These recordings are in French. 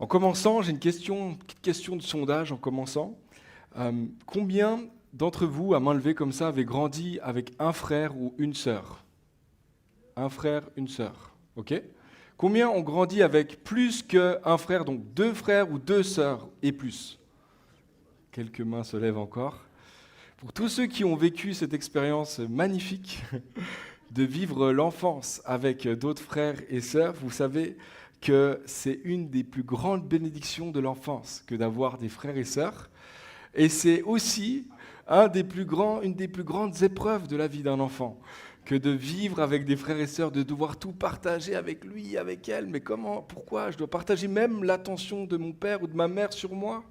En commençant, j'ai une petite question de sondage en commençant. Combien d'entre vous, à main levée comme ça, avez grandi avec un frère ou une sœur? Un frère, une sœur, ok? Combien ont grandi avec plus qu'un frère, donc deux frères ou deux sœurs et plus? Quelques mains se lèvent encore. Pour tous ceux qui ont vécu cette expérience magnifique de vivre l'enfance avec d'autres frères et sœurs, vous savez que c'est une des plus grandes bénédictions de l'enfance que d'avoir des frères et sœurs. Et c'est aussi une des plus grandes épreuves de la vie d'un enfant, que de vivre avec des frères et sœurs, de devoir tout partager avec lui, avec elle. Mais comment, pourquoi? Je dois partager même l'attention de mon père ou de ma mère sur moi.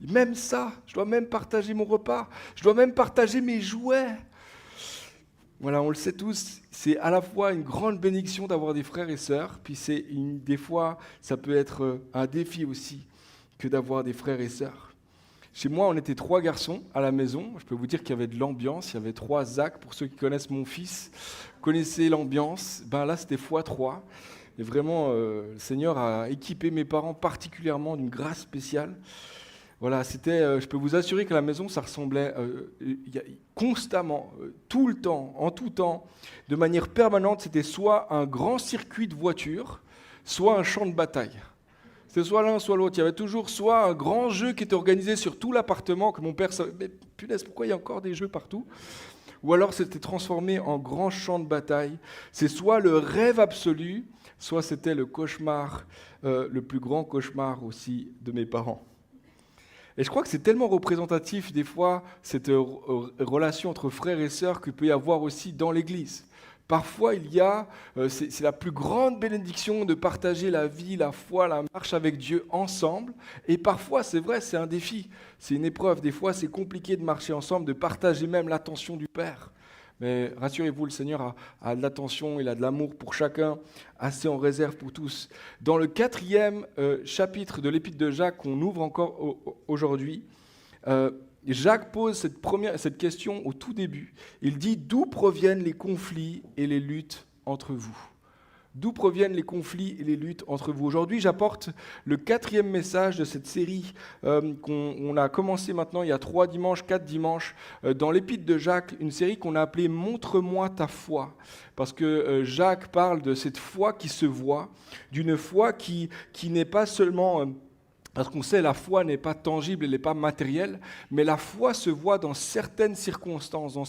Même ça, je dois même partager mon repas. Je dois même partager mes jouets. Voilà, on le sait tous, c'est à la fois une grande bénédiction d'avoir des frères et sœurs, puis des fois, ça peut être un défi aussi que d'avoir des frères et sœurs. Chez moi, on était 3 garçons à la maison. Je peux vous dire qu'il y avait de l'ambiance. Il y avait 3 Zach. Pour ceux qui connaissent mon fils, connaissaient l'ambiance. Ben là, c'était x3. Et vraiment, le Seigneur a équipé mes parents particulièrement d'une grâce spéciale. Voilà, je peux vous assurer que la maison, ça ressemblait constamment, tout le temps, en tout temps, de manière permanente, c'était soit un grand circuit de voitures, soit un champ de bataille. C'était soit l'un, soit l'autre. Il y avait toujours soit un grand jeu qui était organisé sur tout l'appartement, que mon père savait, mais punaise, pourquoi il y a encore des jeux partout? Ou alors c'était transformé en grand champ de bataille. C'est soit le rêve absolu, soit c'était le cauchemar, le plus grand cauchemar aussi de mes parents. Et je crois que c'est tellement représentatif des fois, cette relation entre frères et sœurs qu'il peut y avoir aussi dans l'Église. Parfois, c'est la plus grande bénédiction de partager la vie, la foi, la marche avec Dieu ensemble. Et parfois, c'est vrai, c'est un défi, c'est une épreuve. Des fois, c'est compliqué de marcher ensemble, de partager même l'attention du Père. Mais rassurez-vous, le Seigneur a de l'attention, il a de l'amour pour chacun, assez en réserve pour tous. Dans le 4e chapitre de l'Épître de Jacques, qu'on ouvre encore aujourd'hui, Jacques pose cette question au tout début. Il dit « D'où proviennent les conflits et les luttes entre vous ?» D'où proviennent les conflits et les luttes entre vous? Aujourd'hui, j'apporte le 4e message de cette série qu'on a commencé maintenant il y a 4 dimanches, dans l'Épître de Jacques, une série qu'on a appelée « Montre-moi ta foi ». Parce que Jacques parle de cette foi qui se voit, d'une foi qui n'est pas seulement... Parce qu'on sait, la foi n'est pas tangible, elle n'est pas matérielle, mais la foi se voit dans certaines circonstances, dans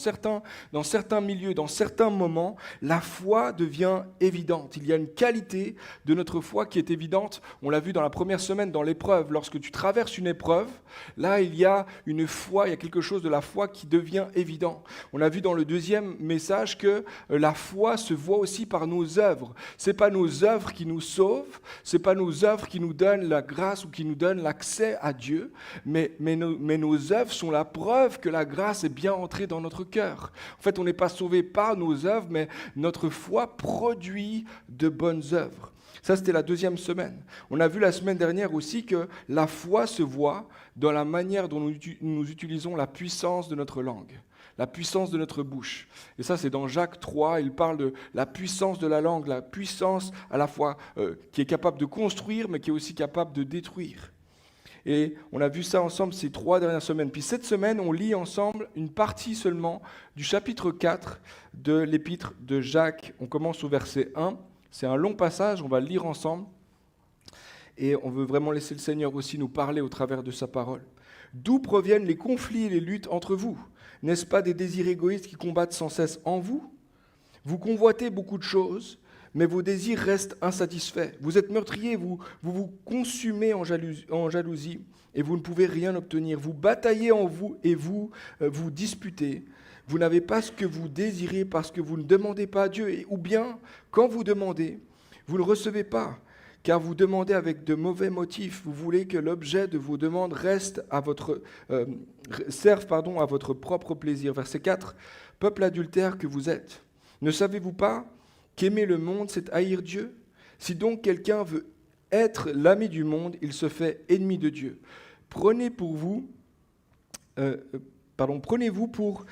certains milieux, dans certains moments, la foi devient évidente. Il y a une qualité de notre foi qui est évidente. On l'a vu dans la première semaine, dans l'épreuve. Lorsque tu traverses une épreuve, là, il y a une foi, il y a quelque chose de la foi qui devient évident. On a vu dans le 2e message que la foi se voit aussi par nos œuvres. Ce n'est pas nos œuvres qui nous sauvent, ce n'est pas nos œuvres qui nous donnent la grâce ou qui nous donne l'accès à Dieu, mais nos œuvres sont la preuve que la grâce est bien entrée dans notre cœur. En fait, on n'est pas sauvé par nos œuvres, mais notre foi produit de bonnes œuvres. Ça, c'était la 2e semaine. On a vu la semaine dernière aussi que la foi se voit dans la manière dont nous utilisons la puissance de notre langue, la puissance de notre bouche. Et ça, c'est dans Jacques 3, il parle de la puissance de la langue, la puissance à la fois qui est capable de construire, mais qui est aussi capable de détruire. Et on a vu ça ensemble ces 3 dernières semaines. Puis cette semaine, on lit ensemble une partie seulement du chapitre 4 de l'épître de Jacques. On commence au verset 1. C'est un long passage, on va le lire ensemble. Et on veut vraiment laisser le Seigneur aussi nous parler au travers de sa parole. D'où proviennent les conflits et les luttes entre vous? N'est-ce pas des désirs égoïstes qui combattent sans cesse en vous? Vous convoitez beaucoup de choses, mais vos désirs restent insatisfaits. Vous êtes meurtriers, vous consumez en jalousie, et vous ne pouvez rien obtenir. Vous bataillez en vous et vous disputez. Vous n'avez pas ce que vous désirez parce que vous ne demandez pas à Dieu. Ou bien, quand vous demandez, vous ne recevez pas, car vous demandez avec de mauvais motifs. Vous voulez que l'objet de vos demandes serve à votre propre plaisir. Verset 4, « Peuple adultère que vous êtes, ne savez-vous pas qu'aimer le monde, c'est haïr Dieu? Si donc quelqu'un veut être l'ami du monde, il se fait ennemi de Dieu. Prenez pour vous Prenez-vous pour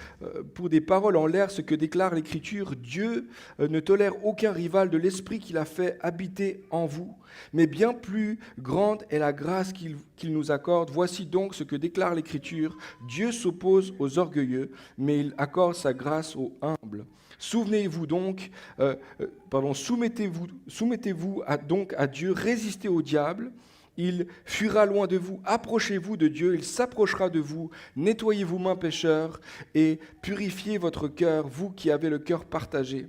des paroles en l'air ce que déclare l'Écriture. Dieu ne tolère aucun rival de l'Esprit qu'il a fait habiter en vous, mais bien plus grande est la grâce qu'il nous accorde. Voici donc ce que déclare l'Écriture. Dieu s'oppose aux orgueilleux, mais il accorde sa grâce aux humbles. Souvenez-vous donc, soumettez-vous donc à Dieu, résistez au diable. Il fuira loin de vous, approchez-vous de Dieu, il s'approchera de vous, nettoyez-vous mains pécheurs et purifiez votre cœur, vous qui avez le cœur partagé.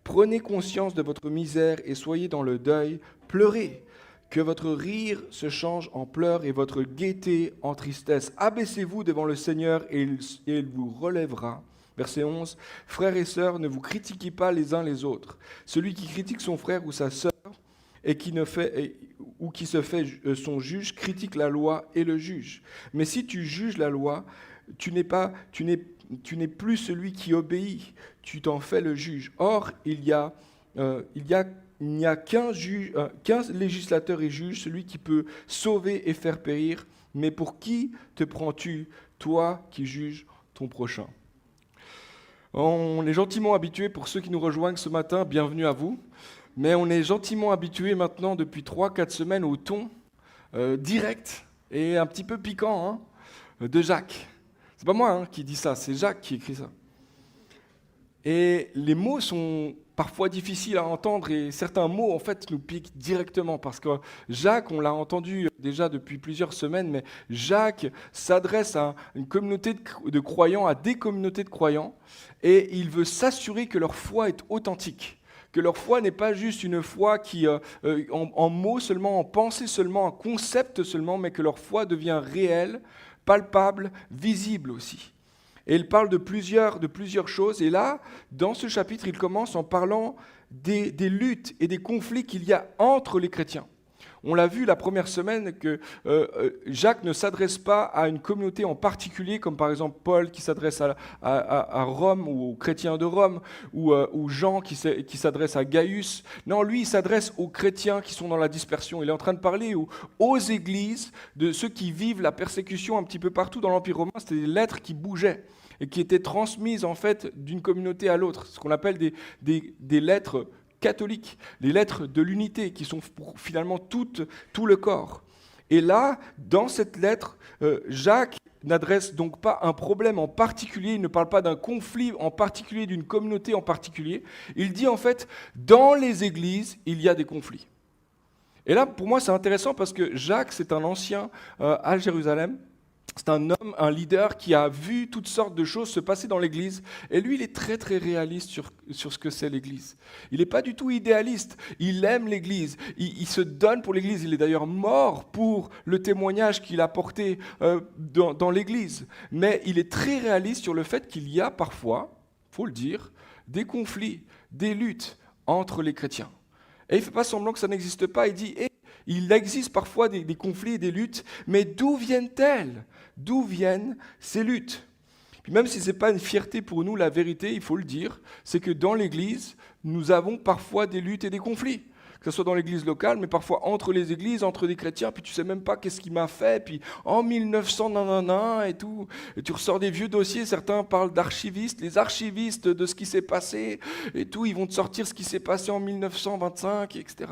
Prenez conscience de votre misère et soyez dans le deuil, pleurez, que votre rire se change en pleurs et votre gaieté en tristesse. Abaissez-vous devant le Seigneur et il vous relèvera. Verset 11, frères et sœurs, ne vous critiquez pas les uns les autres. Celui qui critique son frère ou sa sœur et qui se fait son juge, critique la loi et le juge. Mais si tu juges la loi, tu n'es plus celui qui obéit, tu t'en fais le juge. Or, il n'y a qu'un législateur et juge, celui qui peut sauver et faire périr. Mais pour qui te prends-tu, toi qui juges ton prochain? On est gentiment habitué, pour ceux qui nous rejoignent ce matin, bienvenue à vous. Mais on est gentiment habitué maintenant depuis 3-4 semaines au ton direct et un petit peu piquant de Jacques. C'est pas moi qui dis ça, c'est Jacques qui écrit ça. Et les mots sont parfois difficiles à entendre et certains mots en fait nous piquent directement parce que Jacques, on l'a entendu déjà depuis plusieurs semaines, mais Jacques s'adresse à une communauté de croyants, à des communautés de croyants, et il veut s'assurer que leur foi est authentique. Que leur foi n'est pas juste une foi qui, en mots seulement, en pensée seulement, en concept seulement, mais que leur foi devient réelle, palpable, visible aussi. Et il parle de plusieurs choses. Et là, dans ce chapitre, il commence en parlant des luttes et des conflits qu'il y a entre les chrétiens. On l'a vu la première semaine que Jacques ne s'adresse pas à une communauté en particulier, comme par exemple Paul qui s'adresse à Rome ou aux chrétiens de Rome, ou Jean qui s'adresse à Gaius. Non, lui, il s'adresse aux chrétiens qui sont dans la dispersion. Il est en train de parler aux églises de ceux qui vivent la persécution un petit peu partout dans l'Empire romain. C'était des lettres qui bougeaient et qui étaient transmises en fait d'une communauté à l'autre, ce qu'on appelle des lettres catholiques, les lettres de l'unité, qui sont finalement tout le corps. Et là, dans cette lettre, Jacques n'adresse donc pas un problème en particulier, il ne parle pas d'un conflit en particulier, d'une communauté en particulier. Il dit en fait, dans les églises, il y a des conflits. Et là, pour moi, c'est intéressant parce que Jacques, c'est un ancien à Jérusalem. C'est un homme, un leader qui a vu toutes sortes de choses se passer dans l'Église. Et lui, il est très, très réaliste sur ce que c'est l'Église. Il n'est pas du tout idéaliste. Il aime l'Église. Il se donne pour l'Église. Il est d'ailleurs mort pour le témoignage qu'il a porté dans l'Église. Mais il est très réaliste sur le fait qu'il y a parfois, il faut le dire, des conflits, des luttes entre les chrétiens. Et il ne fait pas semblant que ça n'existe pas. Il dit, il existe parfois des conflits et des luttes, mais d'où viennent-elles ? D'où viennent ces luttes ? Puis même si ce n'est pas une fierté pour nous, la vérité, il faut le dire, c'est que dans l'Église, nous avons parfois des luttes et des conflits. Que ce soit dans l'Église locale, mais parfois entre les églises, entre des chrétiens, puis tu ne sais même pas qu'est-ce qui m'a fait, puis en 1900, nanana, et tout. Et tu ressors des vieux dossiers, certains parlent d'archivistes, les archivistes de ce qui s'est passé, et tout, ils vont te sortir ce qui s'est passé en 1925, etc.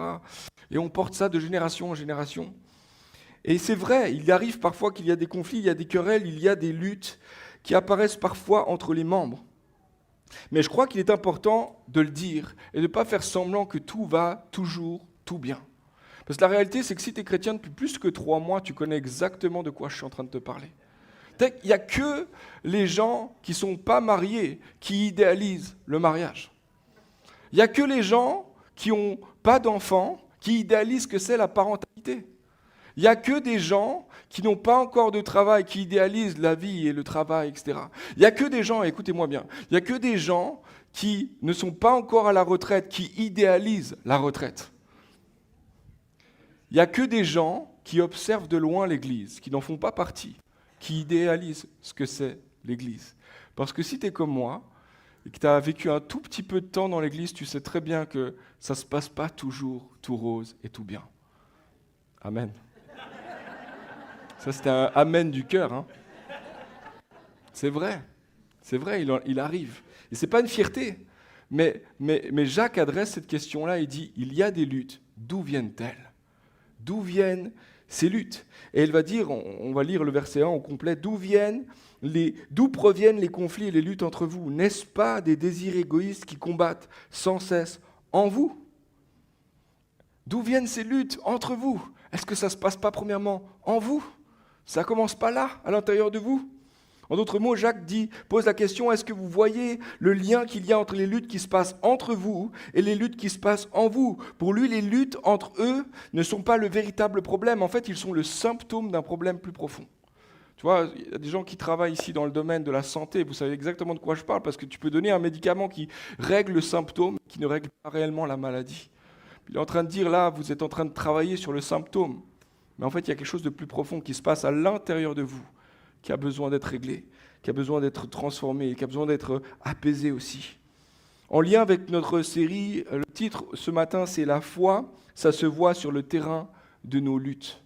Et on porte ça de génération en génération. Et c'est vrai, il arrive parfois qu'il y a des conflits, il y a des querelles, il y a des luttes qui apparaissent parfois entre les membres. Mais je crois qu'il est important de le dire et de ne pas faire semblant que tout va toujours tout bien. Parce que la réalité, c'est que si tu es chrétien depuis plus que 3 mois, tu connais exactement de quoi je suis en train de te parler. Il n'y a que les gens qui ne sont pas mariés qui idéalisent le mariage. Il n'y a que les gens qui n'ont pas d'enfants qui idéalisent ce que c'est la parentalité. Il n'y a que des gens qui n'ont pas encore de travail, qui idéalisent la vie et le travail, etc. Il n'y a que des gens, écoutez-moi bien, il n'y a que des gens qui ne sont pas encore à la retraite, qui idéalisent la retraite. Il n'y a que des gens qui observent de loin l'Église, qui n'en font pas partie, qui idéalisent ce que c'est l'Église. Parce que si tu es comme moi, et que tu as vécu un tout petit peu de temps dans l'Église, tu sais très bien que ça ne se passe pas toujours tout rose et tout bien. Amen. Ça, c'était un amen du cœur. C'est vrai. C'est vrai, il arrive. Et ce n'est pas une fierté. Mais Jacques adresse cette question-là et dit, il y a des luttes. D'où viennent-elles? D'où viennent ces luttes? Et il va dire, on va lire le verset 1 au complet, d'où proviennent les conflits et les luttes entre vous? N'est-ce pas des désirs égoïstes qui combattent sans cesse en vous? D'où viennent ces luttes entre vous? Est-ce que ça ne se passe pas premièrement en vous? Ça ne commence pas là, à l'intérieur de vous? En d'autres mots, Jacques pose la question, est-ce que vous voyez le lien qu'il y a entre les luttes qui se passent entre vous et les luttes qui se passent en vous? Pour lui, les luttes entre eux ne sont pas le véritable problème. En fait, ils sont le symptôme d'un problème plus profond. Tu vois, il y a des gens qui travaillent ici dans le domaine de la santé, vous savez exactement de quoi je parle, parce que tu peux donner un médicament qui règle le symptôme, qui ne règle pas réellement la maladie. Il est en train de dire, là, vous êtes en train de travailler sur le symptôme. Mais en fait, il y a quelque chose de plus profond qui se passe à l'intérieur de vous, qui a besoin d'être réglé, qui a besoin d'être transformé, qui a besoin d'être apaisé aussi. En lien avec notre série, le titre ce matin, c'est « La foi, ça se voit sur le terrain de nos luttes ».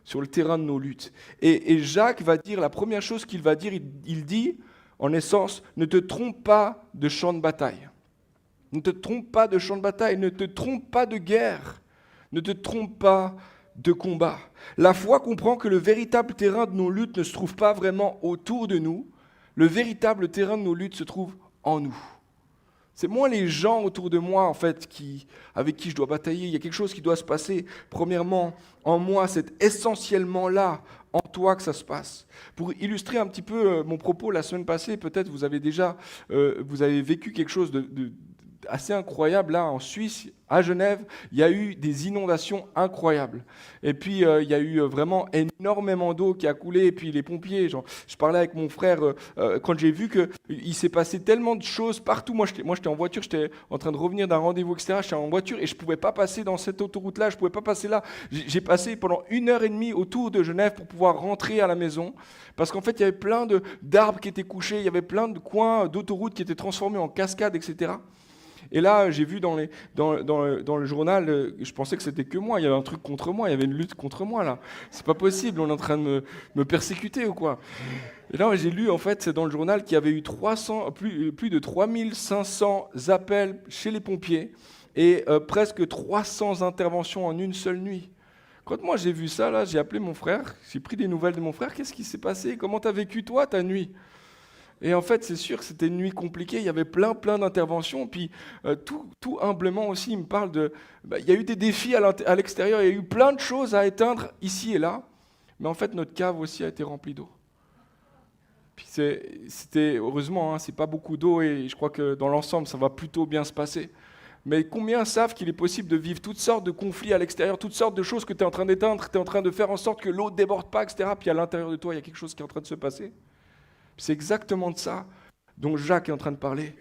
Sur le terrain de nos luttes. Et Jacques va dire, la première chose qu'il va dire, il dit, en essence, ne te trompe pas de champ de bataille. Ne te trompe pas de champ de bataille, ne te trompe pas de guerre, ne te trompe pas de combat. La foi comprend que le véritable terrain de nos luttes ne se trouve pas vraiment autour de nous. Le véritable terrain de nos luttes se trouve en nous. C'est moins les gens autour de moi, en fait, avec qui je dois batailler. Il y a quelque chose qui doit se passer, premièrement, en moi. C'est essentiellement là, en toi, que ça se passe. Pour illustrer un petit peu mon propos la semaine passée, peut-être vous avez vécu quelque chose assez incroyable là en Suisse, à Genève. Il y a eu des inondations incroyables. Et puis il y a eu vraiment énormément d'eau qui a coulé. Et puis les pompiers, je parlais avec mon frère quand j'ai vu qu'il s'est passé tellement de choses partout. Moi j'étais en voiture, j'étais en train de revenir d'un rendez-vous, etc. J'étais en voiture et je ne pouvais pas passer dans cette autoroute-là, je ne pouvais pas passer là. J'ai passé pendant 1h30 autour de Genève pour pouvoir rentrer à la maison. Parce qu'en fait, il y avait plein d'arbres qui étaient couchés, il y avait plein de coins d'autoroutes qui étaient transformés en cascades, etc. Et là, j'ai vu dans le journal, je pensais que c'était que moi, il y avait un truc contre moi, il y avait une lutte contre moi là. C'est pas possible, on est en train de me persécuter ou quoi. Et là, j'ai lu en fait, c'est dans le journal qu'il y avait eu plus de 3500 appels chez les pompiers et presque 300 interventions en une seule nuit. Quand moi j'ai vu ça, là, j'ai appelé mon frère, j'ai pris des nouvelles de mon frère, qu'est-ce qui s'est passé? Comment t'as vécu toi ta nuit? Et en fait, c'est sûr que c'était une nuit compliquée, il y avait plein d'interventions, puis tout humblement aussi, il me parle il y a eu des défis à l'extérieur, il y a eu plein de choses à éteindre ici et là, mais en fait, notre cave aussi a été remplie d'eau. Puis c'était, heureusement, c'est pas beaucoup d'eau, et je crois que dans l'ensemble, ça va plutôt bien se passer. Mais combien savent qu'il est possible de vivre toutes sortes de conflits à l'extérieur, toutes sortes de choses que tu es en train d'éteindre, tu es en train de faire en sorte que l'eau ne déborde pas, etc., puis à l'intérieur de toi, il y a quelque chose qui est en train de se passer. C'est exactement de ça dont Jacques est en train de parler.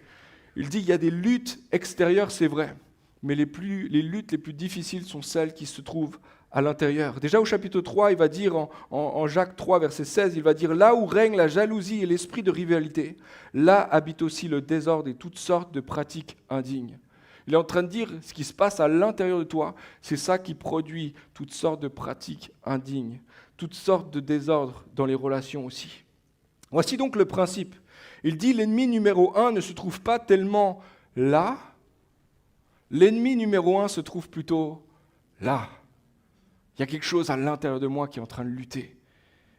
Il dit qu'il y a des luttes extérieures, c'est vrai, mais les luttes les plus difficiles sont celles qui se trouvent à l'intérieur. Déjà au chapitre 3, il va dire en Jacques 3, verset 16, il va dire « Là où règne la jalousie et l'esprit de rivalité, là habite aussi le désordre et toutes sortes de pratiques indignes. » Il est en train de dire ce qui se passe à l'intérieur de toi, c'est ça qui produit toutes sortes de pratiques indignes, toutes sortes de désordres dans les relations aussi. Voici donc le principe. Il dit l'ennemi numéro 1 ne se trouve pas tellement là. L'ennemi numéro 1 se trouve plutôt là. Il y a quelque chose à l'intérieur de moi qui est en train de lutter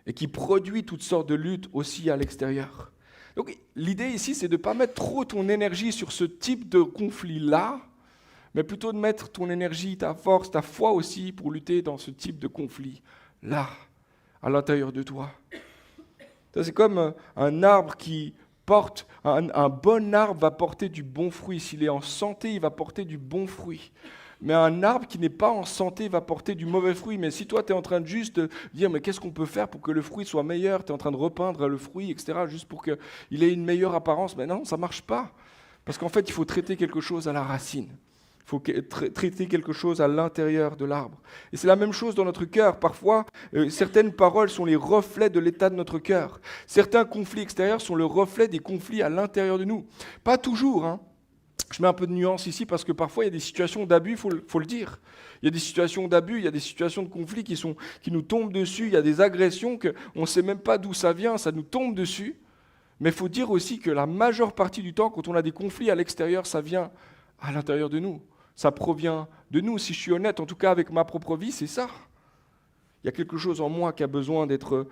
et qui produit toutes sortes de luttes aussi à l'extérieur. Donc l'idée ici, c'est de ne pas mettre trop ton énergie sur ce type de conflit-là, mais plutôt de mettre ton énergie, ta force, ta foi aussi pour lutter dans ce type de conflit-là, à l'intérieur de toi. Ça, c'est comme un arbre qui porte, un bon arbre va porter du bon fruit. S'il est en santé, il va porter du bon fruit. Mais un arbre qui n'est pas en santé va porter du mauvais fruit. Mais si toi, tu es en train de juste dire, mais qu'est-ce qu'on peut faire pour que le fruit soit meilleur? Tu es en train de repeindre le fruit, etc., juste pour qu'il ait une meilleure apparence. Mais non, ça ne marche pas. Parce qu'en fait, il faut traiter quelque chose à la racine. Il faut traiter quelque chose à l'intérieur de l'arbre. Et c'est la même chose dans notre cœur. Parfois, certaines paroles sont les reflets de l'état de notre cœur. Certains conflits extérieurs sont le reflet des conflits à l'intérieur de nous. Pas toujours, hein. Je mets un peu de nuance ici parce que parfois il y a des situations d'abus, il faut le dire. Il y a des situations d'abus, il y a des situations de conflit qui nous tombent dessus, il y a des agressions qu'on ne sait même pas d'où ça vient, ça nous tombe dessus. Mais il faut dire aussi que la majeure partie du temps, quand on a des conflits à l'extérieur, ça vient à l'intérieur de nous. Ça provient de nous. Si je suis honnête, en tout cas avec ma propre vie, c'est ça. Il y a quelque chose en moi qui a besoin d'être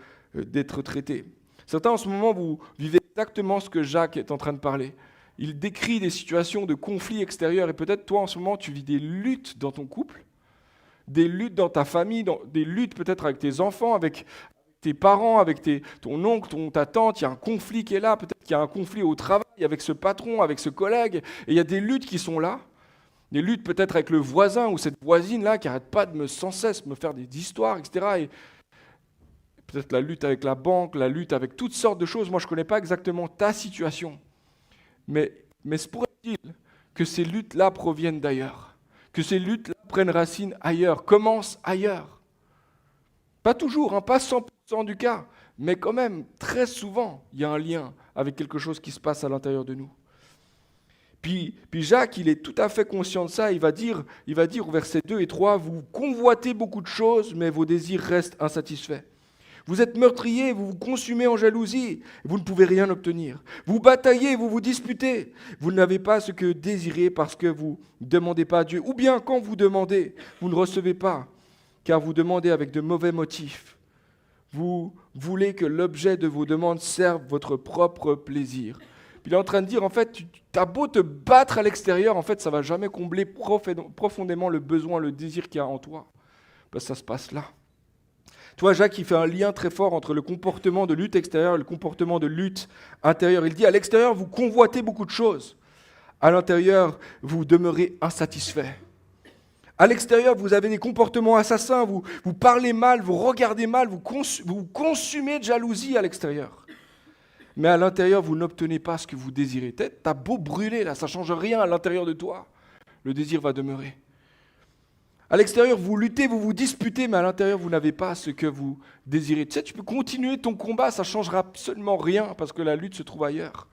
traité. Certains, en ce moment, vous vivez exactement ce que Jacques est en train de parler. Il décrit des situations de conflits extérieurs et peut-être toi, en ce moment, tu vis des luttes dans ton couple, des luttes dans ta famille, des luttes peut-être avec tes enfants, avec tes parents, avec ton oncle, ta tante. Il y a un conflit qui est là, peut-être qu'il y a un conflit au travail avec ce patron, avec ce collègue. Et il y a des luttes qui sont là. Des luttes peut-être avec le voisin ou cette voisine-là qui n'arrête pas sans cesse me faire des histoires, etc. Et peut-être la lutte avec la banque, la lutte avec toutes sortes de choses. Moi, je ne connais pas exactement ta situation. Mais se pourrait-il que ces luttes-là proviennent d'ailleurs, que ces luttes-là prennent racine ailleurs, commencent ailleurs. Pas toujours, pas 100% du cas, mais quand même, très souvent, il y a un lien avec quelque chose qui se passe à l'intérieur de nous. Puis Jacques, il est tout à fait conscient de ça, il va dire au verset 2 et 3, « Vous convoitez beaucoup de choses, mais vos désirs restent insatisfaits. Vous êtes meurtriers, vous vous consumez en jalousie, vous ne pouvez rien obtenir. Vous bataillez, vous vous disputez. Vous n'avez pas ce que désirez parce que vous ne demandez pas à Dieu. Ou bien quand vous demandez, vous ne recevez pas, car vous demandez avec de mauvais motifs. Vous voulez que l'objet de vos demandes serve votre propre plaisir. » Puis il est en train de dire, en fait, tu as beau te battre à l'extérieur, en fait, ça ne va jamais combler profondément le besoin, le désir qu'il y a en toi. Parce que ça se passe là. Toi, Jacques, il fait un lien très fort entre le comportement de lutte extérieure et le comportement de lutte intérieure. Il dit, à l'extérieur, vous convoitez beaucoup de choses. À l'intérieur, vous demeurez insatisfait. À l'extérieur, vous avez des comportements assassins, vous parlez mal, vous regardez mal, vous consumez de jalousie à l'extérieur. Mais à l'intérieur, vous n'obtenez pas ce que vous désirez. T'as beau brûler, là, ça ne change rien à l'intérieur de toi. Le désir va demeurer. À l'extérieur, vous luttez, vous vous disputez, mais à l'intérieur, vous n'avez pas ce que vous désirez. Tu sais, tu peux continuer ton combat, ça ne changera absolument rien parce que la lutte se trouve ailleurs.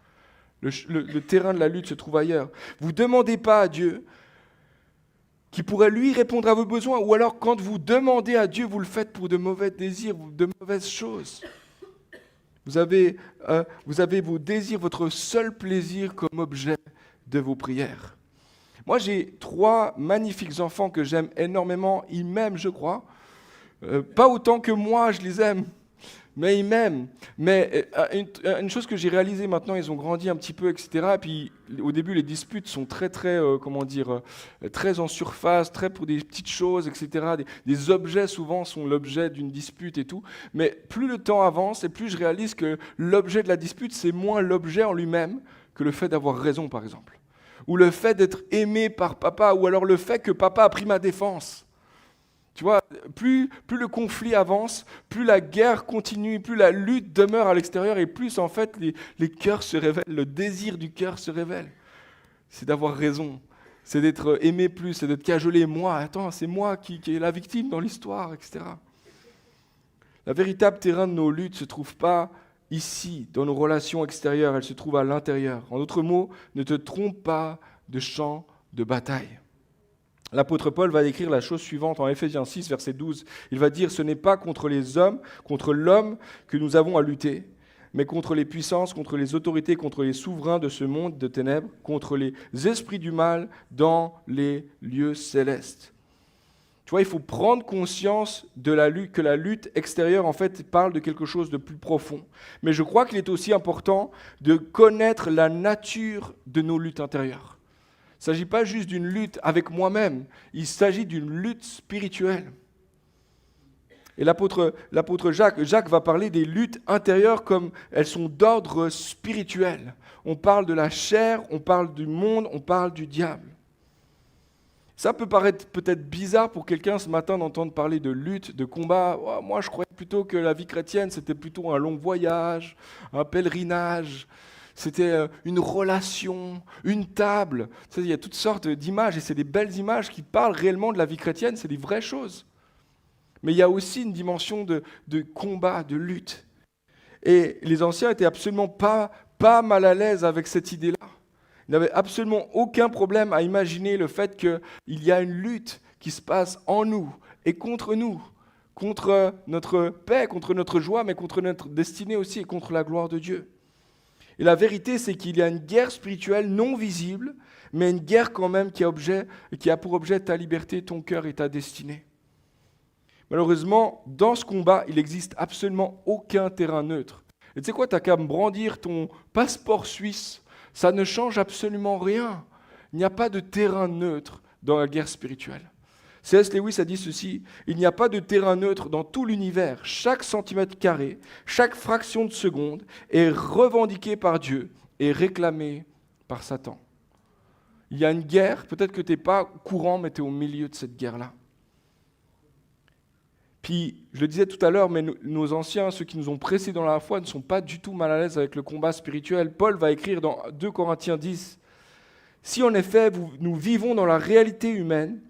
Le terrain de la lutte se trouve ailleurs. Vous ne demandez pas à Dieu qui pourrait lui répondre à vos besoins, ou alors quand vous demandez à Dieu, vous le faites pour de mauvais désirs, de mauvaises choses. Vous avez vos désirs, votre seul plaisir comme objet de vos prières. Moi, j'ai 3 magnifiques enfants que j'aime énormément. Ils m'aiment, je crois. Pas autant que moi, je les aime. Mais ils m'aiment. Mais une chose que j'ai réalisée maintenant, ils ont grandi un petit peu, etc. Et puis, au début, les disputes sont très en surface, très pour des petites choses, etc. Des objets, souvent, sont l'objet d'une dispute et tout. Mais plus le temps avance, et plus je réalise que l'objet de la dispute, c'est moins l'objet en lui-même que le fait d'avoir raison, par exemple. Ou le fait d'être aimé par papa, ou alors le fait que papa a pris ma défense. Tu vois, plus le conflit avance, plus la guerre continue, plus la lutte demeure à l'extérieur, et plus en fait les cœurs se révèlent, le désir du cœur se révèle. C'est d'avoir raison, c'est d'être aimé plus, c'est d'être cajolé. Moi, attends, c'est moi qui est la victime dans l'histoire, etc. La véritable terrain de nos luttes ne se trouve pas ici, dans nos relations extérieures, elle se trouve à l'intérieur. En d'autres mots, ne te trompe pas de champ de bataille. L'apôtre Paul va écrire la chose suivante en Éphésiens 6, verset 12. Il va dire « Ce n'est pas contre les hommes, contre l'homme que nous avons à lutter, mais contre les puissances, contre les autorités, contre les souverains de ce monde de ténèbres, contre les esprits du mal dans les lieux célestes. » Tu vois, il faut prendre conscience de la lutte, que la lutte extérieure, en fait, parle de quelque chose de plus profond. Mais je crois qu'il est aussi important de connaître la nature de nos luttes intérieures. Il ne s'agit pas juste d'une lutte avec moi-même, il s'agit d'une lutte spirituelle. Et l'apôtre Jacques va parler des luttes intérieures comme elles sont d'ordre spirituel. On parle de la chair, on parle du monde, on parle du diable. Ça peut paraître peut-être bizarre pour quelqu'un ce matin d'entendre parler de lutte, de combat. Oh, moi, je croyais plutôt que la vie chrétienne, c'était plutôt un long voyage, un pèlerinage. C'était une relation, une table. Il y a toutes sortes d'images, et c'est des belles images qui parlent réellement de la vie chrétienne, c'est des vraies choses. Mais il y a aussi une dimension de combat, de lutte. Et les anciens n'étaient absolument pas mal à l'aise avec cette idée-là. Ils n'avaient absolument aucun problème à imaginer le fait qu'il y a une lutte qui se passe en nous et contre nous, contre notre paix, contre notre joie, mais contre notre destinée aussi et contre la gloire de Dieu. Et la vérité, c'est qu'il y a une guerre spirituelle non visible, mais une guerre quand même qui a pour objet ta liberté, ton cœur et ta destinée. Malheureusement, dans ce combat, il n'existe absolument aucun terrain neutre. Et tu sais quoi, tu n'as qu'à me brandir ton passeport suisse. Ça ne change absolument rien. Il n'y a pas de terrain neutre dans la guerre spirituelle. C.S. Lewis a dit ceci: il n'y a pas de terrain neutre dans tout l'univers. Chaque centimètre carré, chaque fraction de seconde est revendiqué par Dieu et réclamé par Satan. Il y a une guerre, peut-être que tu n'es pas au courant, mais tu es au milieu de cette guerre-là. Puis, je le disais tout à l'heure, mais nos anciens, ceux qui nous ont précédés dans la foi, ne sont pas du tout mal à l'aise avec le combat spirituel. Paul va écrire dans 2 Corinthiens 10, « Si en effet nous vivons dans la réalité humaine,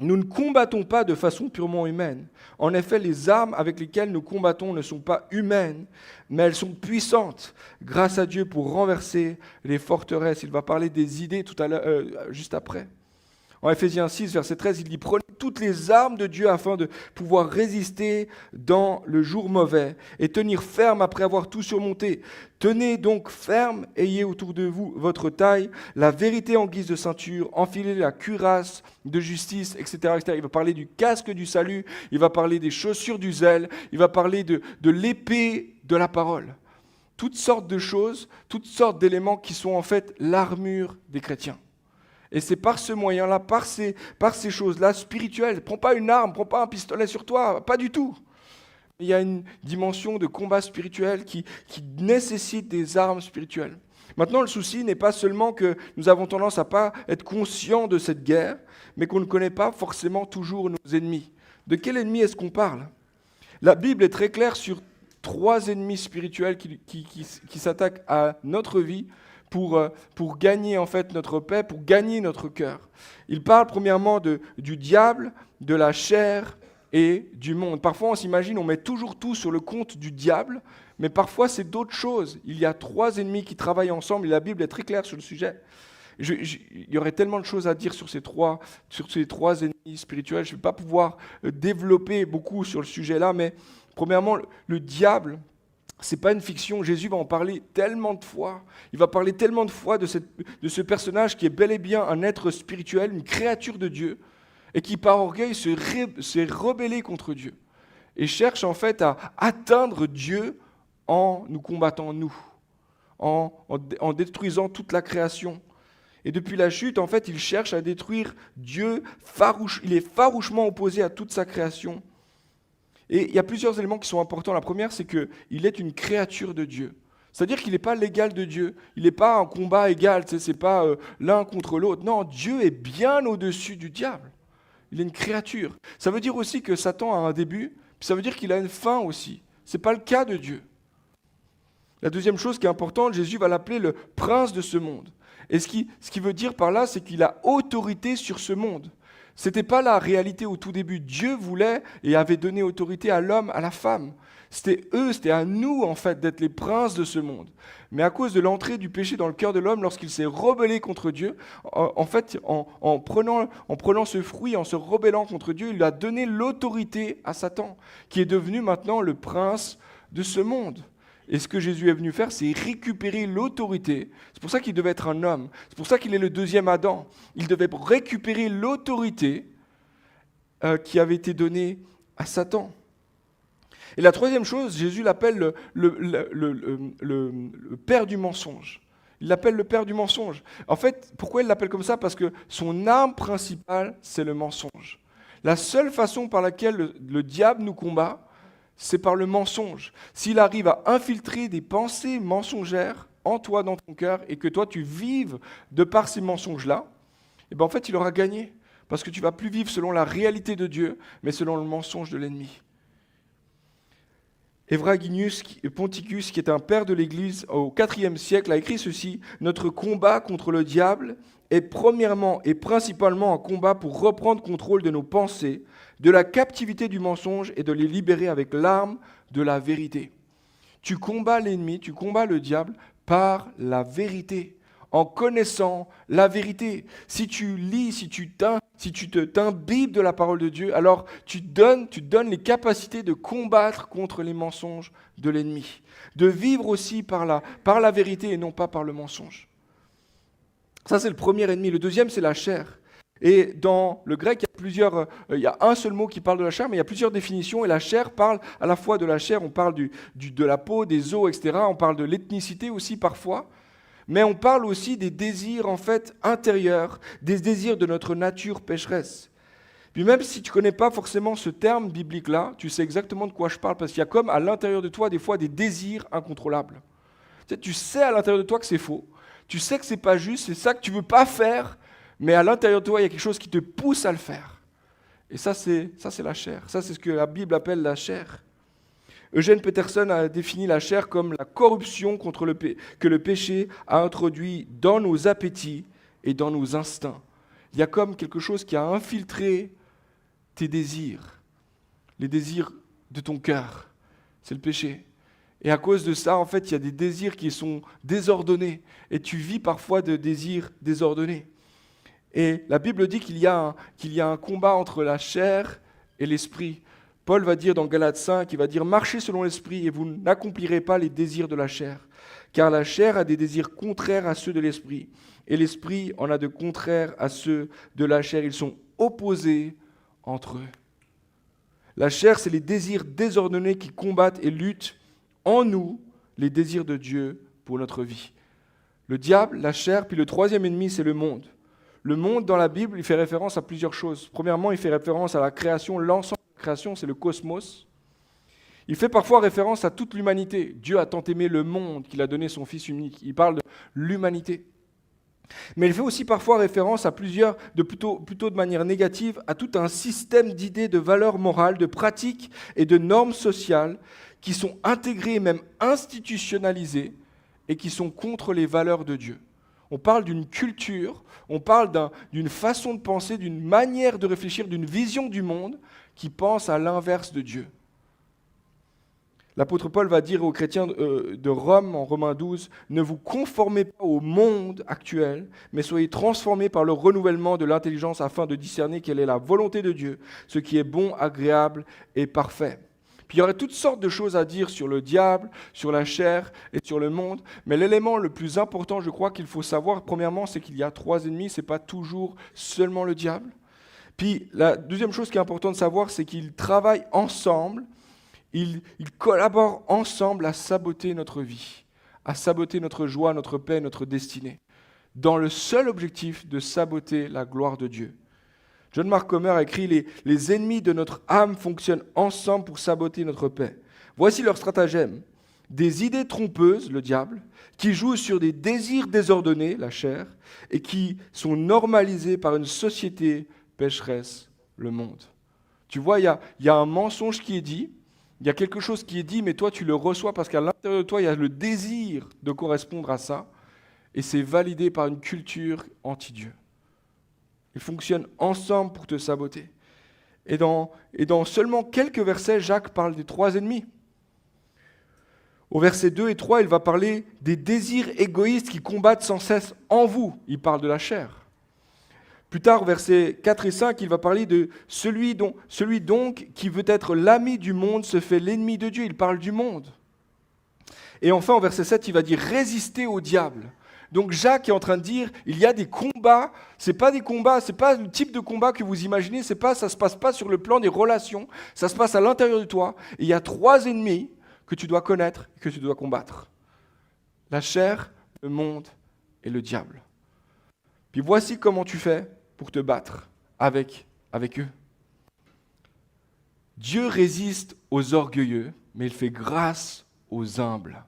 nous ne combattons pas de façon purement humaine. En effet, les armes avec lesquelles nous combattons ne sont pas humaines, mais elles sont puissantes, grâce à Dieu pour renverser les forteresses. » Il va parler des idées tout à l'heure, juste après. En Ephésiens 6, verset 13, il dit « Prenez toutes les armes de Dieu afin de pouvoir résister dans le jour mauvais et tenir ferme après avoir tout surmonté. Tenez donc ferme, ayez autour de vous votre taille, la vérité en guise de ceinture, enfilez la cuirasse de justice, etc., etc. » Il va parler du casque du salut, il va parler des chaussures du zèle, il va parler de l'épée de la parole. Toutes sortes de choses, toutes sortes d'éléments qui sont en fait l'armure des chrétiens. Et c'est par ce moyen-là, par ces choses-là spirituelles. Prends pas une arme, prends pas un pistolet sur toi, pas du tout. Il y a une dimension de combat spirituel qui nécessite des armes spirituelles. Maintenant, le souci n'est pas seulement que nous avons tendance à pas être conscients de cette guerre, mais qu'on ne connaît pas forcément toujours nos ennemis. De quel ennemi est-ce qu'on parle? La Bible est très claire sur 3 ennemis spirituels qui s'attaquent à notre vie, pour gagner en fait notre paix, pour gagner notre cœur. Il parle premièrement du diable, de la chair et du monde. Parfois on s'imagine, on met toujours tout sur le compte du diable, mais parfois c'est d'autres choses. Il y a 3 ennemis qui travaillent ensemble et la Bible est très claire sur le sujet. Il y aurait tellement de choses à dire sur ces trois ennemis spirituels. Je ne vais pas pouvoir développer beaucoup sur le sujet-là, mais premièrement, le diable, c'est pas une fiction. Jésus va en parler tellement de fois. Il va parler tellement de fois de ce personnage qui est bel et bien un être spirituel, une créature de Dieu, et qui par orgueil s'est rebellé contre Dieu et cherche en fait à atteindre Dieu en nous combattant nous, en détruisant toute la création. Et depuis la chute, en fait, il cherche à détruire Dieu. Il est farouchement opposé à toute sa création. Et il y a plusieurs éléments qui sont importants. La première, c'est qu'il est une créature de Dieu. C'est-à-dire qu'il n'est pas l'égal de Dieu. Il n'est pas un combat égal, c'est pas l'un contre l'autre. Non, Dieu est bien au-dessus du diable. Il est une créature. Ça veut dire aussi que Satan a un début, puis ça veut dire qu'il a une fin aussi. Ce n'est pas le cas de Dieu. La deuxième chose qui est importante, Jésus va l'appeler le prince de ce monde. Et ce qui veut dire par là, c'est qu'il a autorité sur ce monde. Ce n'était pas la réalité au tout début. Dieu voulait et avait donné autorité à l'homme, à la femme. C'était à nous en fait d'être les princes de ce monde. Mais à cause de l'entrée du péché dans le cœur de l'homme, lorsqu'il s'est rebellé contre Dieu, en prenant ce fruit, en se rebellant contre Dieu, il a donné l'autorité à Satan, qui est devenu maintenant le prince de ce monde. Et ce que Jésus est venu faire, c'est récupérer l'autorité. C'est pour ça qu'il devait être un homme. C'est pour ça qu'il est le deuxième Adam. Il devait récupérer l'autorité qui avait été donnée à Satan. Et la troisième chose, Jésus l'appelle le père du mensonge. Il l'appelle le père du mensonge. En fait, pourquoi il l'appelle comme ça? Parce que son arme principale, c'est le mensonge. La seule façon par laquelle le diable nous combat, c'est par le mensonge. S'il arrive à infiltrer des pensées mensongères en toi, dans ton cœur, et que toi tu vives de par ces mensonges-là, et ben en fait il aura gagné. Parce que tu ne vas plus vivre selon la réalité de Dieu, mais selon le mensonge de l'ennemi. Evraginus Ponticus, qui est un père de l'Église au IVe siècle, a écrit ceci: « Notre combat contre le diable est premièrement et principalement un combat pour reprendre contrôle de nos pensées, de la captivité du mensonge et de les libérer avec l'arme de la vérité. » Tu combats l'ennemi, tu combats le diable par la vérité, en connaissant la vérité. Si tu lis, si tu t'imbibes de la parole de Dieu, alors tu te donnes les capacités de combattre contre les mensonges de l'ennemi, de vivre aussi par la vérité et non pas par le mensonge. Ça, c'est le premier ennemi. Le deuxième, c'est la chair. Et dans le grec, il y a un seul mot qui parle de la chair, mais il y a plusieurs définitions. Et la chair parle à la fois de la chair, on parle de la peau, des os, etc. On parle de l'ethnicité aussi parfois. Mais on parle aussi des désirs en fait intérieurs, des désirs de notre nature pécheresse. Puis même si tu ne connais pas forcément ce terme biblique-là, tu sais exactement de quoi je parle, parce qu'il y a comme à l'intérieur de toi des fois des désirs incontrôlables. Tu sais à l'intérieur de toi que c'est faux, tu sais que ce n'est pas juste, c'est ça que tu ne veux pas faire, mais à l'intérieur de toi, il y a quelque chose qui te pousse à le faire. Et ça, c'est la chair. Ça, c'est ce que la Bible appelle la chair. Eugène Peterson a défini la chair comme la corruption que le péché a introduit dans nos appétits et dans nos instincts. Il y a comme quelque chose qui a infiltré tes désirs, les désirs de ton cœur. C'est le péché. Et à cause de ça, en fait, il y a des désirs qui sont désordonnés. Et tu vis parfois de désirs désordonnés. Et la Bible dit qu'il y a un combat entre la chair et l'esprit. Paul va dire dans Galates 5, il va dire « Marchez selon l'esprit et vous n'accomplirez pas les désirs de la chair. Car la chair a des désirs contraires à ceux de l'esprit. Et l'esprit en a de contraires à ceux de la chair. Ils sont opposés entre eux. » La chair, c'est les désirs désordonnés qui combattent et luttent en nous les désirs de Dieu pour notre vie. Le diable, la chair, puis le troisième ennemi, c'est le monde. Le monde, dans la Bible, il fait référence à plusieurs choses. Premièrement, il fait référence à la création. L'ensemble de la création, c'est le cosmos. Il fait parfois référence à toute l'humanité. Dieu a tant aimé le monde qu'il a donné son Fils unique. Il parle de l'humanité. Mais il fait aussi parfois référence à plutôt de manière négative, à tout un système d'idées, de valeurs morales, de pratiques et de normes sociales qui sont intégrées et même institutionnalisées et qui sont contre les valeurs de Dieu. On parle d'une culture, on parle d'une façon de penser, d'une manière de réfléchir, d'une vision du monde qui pense à l'inverse de Dieu. L'apôtre Paul va dire aux chrétiens de Rome, en Romains 12, « Ne vous conformez pas au monde actuel, mais soyez transformés par le renouvellement de l'intelligence afin de discerner quelle est la volonté de Dieu, ce qui est bon, agréable et parfait. » Puis il y aurait toutes sortes de choses à dire sur le diable, sur la chair et sur le monde. Mais l'élément le plus important, je crois qu'il faut savoir, premièrement, c'est qu'il y a trois ennemis. Ce n'est pas toujours seulement le diable. Puis la deuxième chose qui est importante de savoir, c'est qu'ils travaillent ensemble. Ils collaborent ensemble à saboter notre vie, à saboter notre joie, notre paix, notre destinée, dans le seul objectif de saboter la gloire de Dieu. John Mark Comer a écrit « Les ennemis de notre âme fonctionnent ensemble pour saboter notre paix. Voici leur stratagème. Des idées trompeuses, le diable, qui jouent sur des désirs désordonnés, la chair, et qui sont normalisés par une société pécheresse, le monde. » Tu vois, il y a un mensonge qui est dit, il y a quelque chose qui est dit, mais toi tu le reçois parce qu'à l'intérieur de toi, il y a le désir de correspondre à ça, et c'est validé par une culture anti-Dieu. Ils fonctionnent ensemble pour te saboter. Et dans seulement quelques versets, Jacques parle des trois ennemis. Au verset 2 et 3, il va parler des désirs égoïstes qui combattent sans cesse en vous. Il parle de la chair. Plus tard, versets 4 et 5, il va parler de celui donc qui veut être l'ami du monde se fait l'ennemi de Dieu. Il parle du monde. Et enfin, au verset 7, il va dire résister au diable. Donc Jacques est en train de dire, il y a des combats, c'est pas le type de combat que vous imaginez, ça se passe pas sur le plan des relations, ça se passe à l'intérieur de toi. Et il y a trois ennemis que tu dois connaître et que tu dois combattre. La chair, le monde et le diable. Puis voici comment tu fais pour te battre avec eux. Dieu résiste aux orgueilleux, mais il fait grâce aux humbles.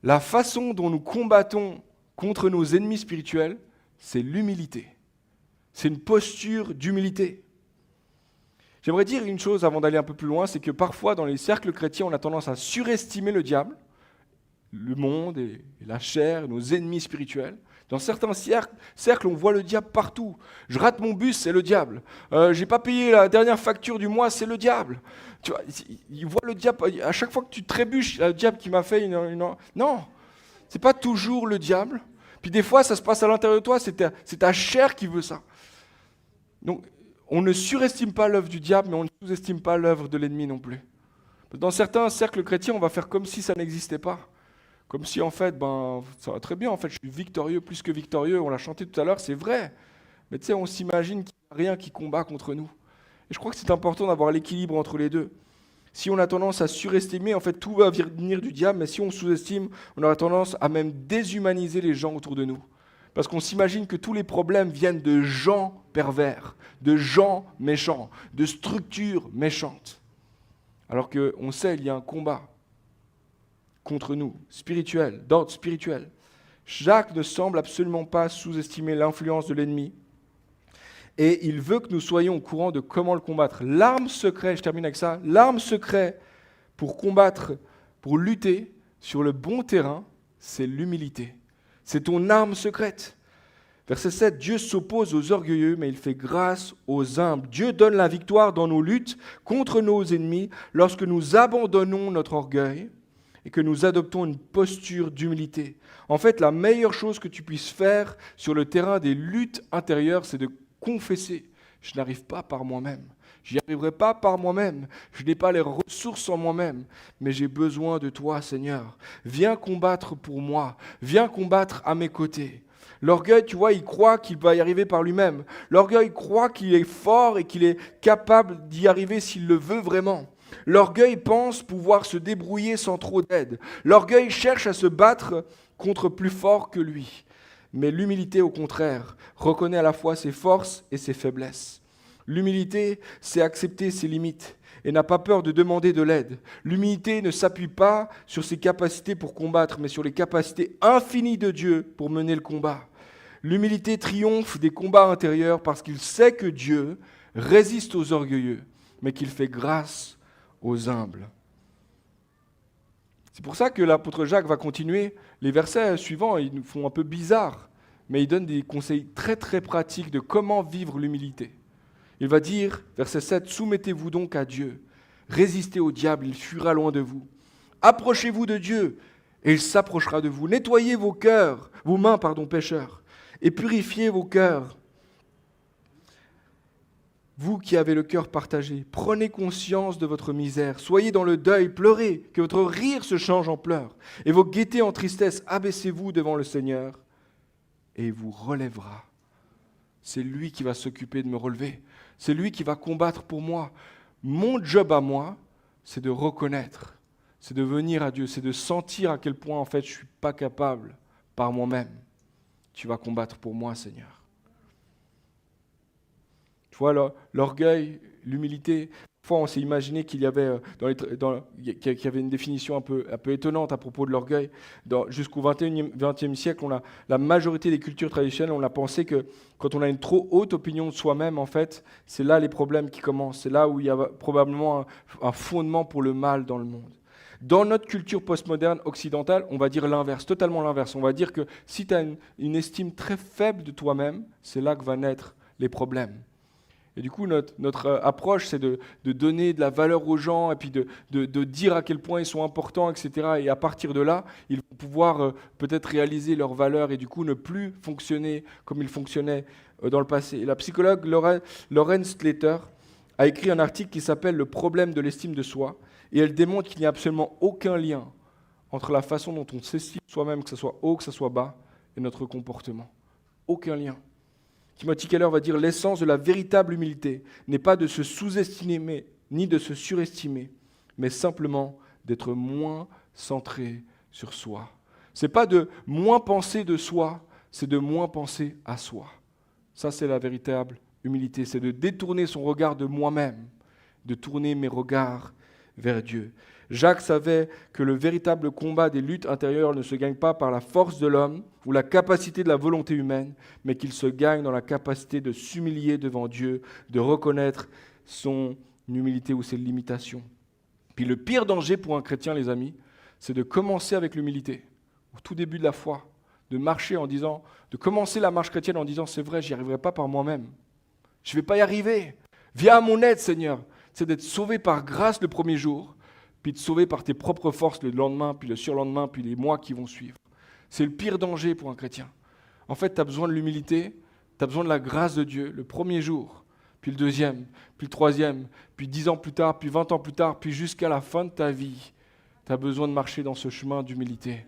La façon dont nous combattons contre nos ennemis spirituels, c'est l'humilité. C'est une posture d'humilité. J'aimerais dire une chose avant d'aller un peu plus loin, c'est que parfois dans les cercles chrétiens, on a tendance à surestimer le diable, le monde et la chair, nos ennemis spirituels. Dans certains cercles, on voit le diable partout. Je rate mon bus, c'est le diable. J'ai pas payé la dernière facture du mois, c'est le diable. Tu vois, il voit le diable. À chaque fois que tu trébuches, il y a le diable qui m'a fait une... Non, c'est pas toujours le diable. Puis des fois, ça se passe à l'intérieur de toi, c'est ta chair qui veut ça. Donc, on ne surestime pas l'œuvre du diable, mais on ne sous-estime pas l'œuvre de l'ennemi non plus. Dans certains cercles chrétiens, on va faire comme si ça n'existait pas. Comme si en fait, ça va très bien, en fait, je suis victorieux, plus que victorieux, on l'a chanté tout à l'heure, c'est vrai. Mais tu sais, on s'imagine qu'il n'y a rien qui combat contre nous. Et je crois que c'est important d'avoir l'équilibre entre les deux. Si on a tendance à surestimer, en fait, tout va venir du diable, mais si on sous-estime, on aura tendance à même déshumaniser les gens autour de nous. Parce qu'on s'imagine que tous les problèmes viennent de gens pervers, de gens méchants, de structures méchantes. Alors qu'on sait qu'il y a un combat contre nous, spirituel, d'ordre spirituel. Jacques ne semble absolument pas sous-estimer l'influence de l'ennemi. Et il veut que nous soyons au courant de comment le combattre. L'arme secrète, je termine avec ça, l'arme secrète pour combattre, pour lutter sur le bon terrain, c'est l'humilité. C'est ton arme secrète. Verset 7, Dieu s'oppose aux orgueilleux, mais il fait grâce aux humbles. Dieu donne la victoire dans nos luttes contre nos ennemis lorsque nous abandonnons notre orgueil et que nous adoptons une posture d'humilité. En fait, la meilleure chose que tu puisses faire sur le terrain des luttes intérieures, c'est de confesser. Je n'arrive pas par moi-même. Je n'y arriverai pas par moi-même. Je n'ai pas les ressources en moi-même. Mais j'ai besoin de toi, Seigneur. Viens combattre pour moi. Viens combattre à mes côtés. L'orgueil, tu vois, il croit qu'il va y arriver par lui-même. L'orgueil croit qu'il est fort et qu'il est capable d'y arriver s'il le veut vraiment. L'orgueil pense pouvoir se débrouiller sans trop d'aide. L'orgueil cherche à se battre contre plus fort que lui. Mais l'humilité, au contraire, reconnaît à la fois ses forces et ses faiblesses. L'humilité, c'est accepter ses limites et n'a pas peur de demander de l'aide. L'humilité ne s'appuie pas sur ses capacités pour combattre, mais sur les capacités infinies de Dieu pour mener le combat. L'humilité triomphe des combats intérieurs parce qu'il sait que Dieu résiste aux orgueilleux, mais qu'il fait grâce aux humbles. C'est pour ça que l'apôtre Jacques va continuer. Les versets suivants, ils nous font un peu bizarre, mais il donne des conseils très très pratiques de comment vivre l'humilité. Il va dire, verset 7, « Soumettez-vous donc à Dieu, résistez au diable, il fuira loin de vous. Approchez-vous de Dieu, et il s'approchera de vous. Nettoyez vos mains, pécheurs, et purifiez vos cœurs. Vous qui avez le cœur partagé, prenez conscience de votre misère, soyez dans le deuil, pleurez, que votre rire se change en pleurs, et vos gaietés en tristesse, abaissez-vous devant le Seigneur, et il vous relèvera. » C'est lui qui va s'occuper de me relever. C'est lui qui va combattre pour moi. Mon job à moi, c'est de reconnaître, c'est de venir à Dieu, c'est de sentir à quel point en fait je ne suis pas capable par moi-même. Tu vas combattre pour moi, Seigneur. Tu vois, l'orgueil, l'humilité, parfois on s'est imaginé qu'il y avait, qu'il y avait une définition un peu étonnante à propos de l'orgueil. Jusqu'au XXe siècle, la majorité des cultures traditionnelles, on a pensé que quand on a une trop haute opinion de soi-même, en fait, c'est là les problèmes qui commencent. C'est là où il y a probablement un fondement pour le mal dans le monde. Dans notre culture postmoderne occidentale, on va dire l'inverse, totalement l'inverse. On va dire que si tu as une estime très faible de toi-même, c'est là que vont naître les problèmes. Et du coup, notre approche, c'est de donner de la valeur aux gens et puis de dire à quel point ils sont importants, etc. Et à partir de là, ils vont pouvoir peut-être réaliser leur valeur et du coup ne plus fonctionner comme ils fonctionnaient dans le passé. Et la psychologue Lauren Slater a écrit un article qui s'appelle « Le problème de l'estime de soi » et elle démontre qu'il n'y a absolument aucun lien entre la façon dont on s'estime soi-même, que ce soit haut, que ce soit bas, et notre comportement. Aucun lien. Timothy Keller va dire « L'essence de la véritable humilité n'est pas de se sous-estimer ni de se surestimer, mais simplement d'être moins centré sur soi. » Ce n'est pas de moins penser de soi, c'est de moins penser à soi. Ça, c'est la véritable humilité, c'est de détourner son regard de moi-même, de tourner mes regards vers Dieu. Jacques savait que le véritable combat des luttes intérieures ne se gagne pas par la force de l'homme ou la capacité de la volonté humaine, mais qu'il se gagne dans la capacité de s'humilier devant Dieu, de reconnaître son humilité ou ses limitations. Puis le pire danger pour un chrétien, les amis, c'est de commencer avec l'humilité, au tout début de la foi, de marcher de commencer la marche chrétienne en disant « c'est vrai, j'y arriverai pas par moi-même, je ne vais pas y arriver, viens à mon aide Seigneur ». C'est d'être sauvé par grâce le premier jour, puis de sauver par tes propres forces le lendemain, puis le surlendemain, puis les mois qui vont suivre. C'est le pire danger pour un chrétien. En fait, tu as besoin de l'humilité, tu as besoin de la grâce de Dieu le premier jour, puis le deuxième, puis le troisième, puis 10 ans plus tard, puis 20 ans plus tard, puis jusqu'à la fin de ta vie. Tu as besoin de marcher dans ce chemin d'humilité.